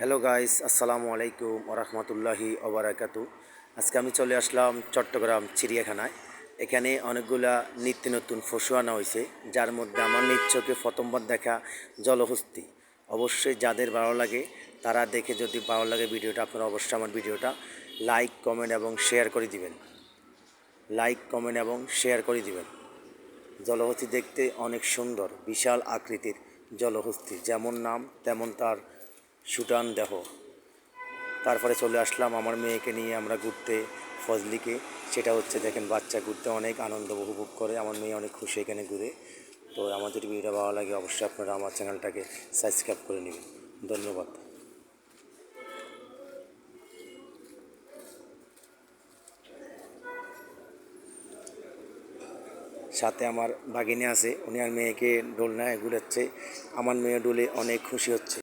Hello guys, আসসালামু আলাইকুম ওরহমতুল্লাহি ওবরাকাতু। আজকে আমি চলে আসলাম চট্টগ্রাম চিড়িয়াখানায়। এখানে অনেকগুলা নিত্য নতুন পশু আনা হয়েছে, যার মধ্যে আমার নিজ চোখে প্রথমবার দেখা জলহস্তি। অবশ্যই যাদের ভালো লাগে তারা দেখে, যদি ভালো লাগে ভিডিওটা, আপনারা অবশ্যই আমার ভিডিওটা লাইক কমেন্ট এবং শেয়ার করে দিবেন। জলহস্তি দেখতে অনেক সুন্দর, বিশাল আকৃতির জলহস্তি, যেমন নাম তেমন তার সুটান দেহ। তারপরে চলে আসলাম আমার মেয়েকে নিয়ে আমরা ঘুরতে ফজলিকে। সেটা হচ্ছে, দেখেন, বাচ্চা ঘুরতে অনেক আনন্দ উপভোগ করে। আমার মেয়ে অনেক খুশি এখানে ঘুরে। তো আমাদের ভিডিওটা ভালো লাগে অবশ্যই আপনারা আমার চ্যানেলটাকে সাবস্ক্রাইব করে নেবেন। ধন্যবাদ। সাথে আমার ভাগিনী আছে, উনি আর মেয়েকে দোলনায় ঘুরাচ্ছে। আমার মেয়ে ডোলে অনেক খুশি হচ্ছে।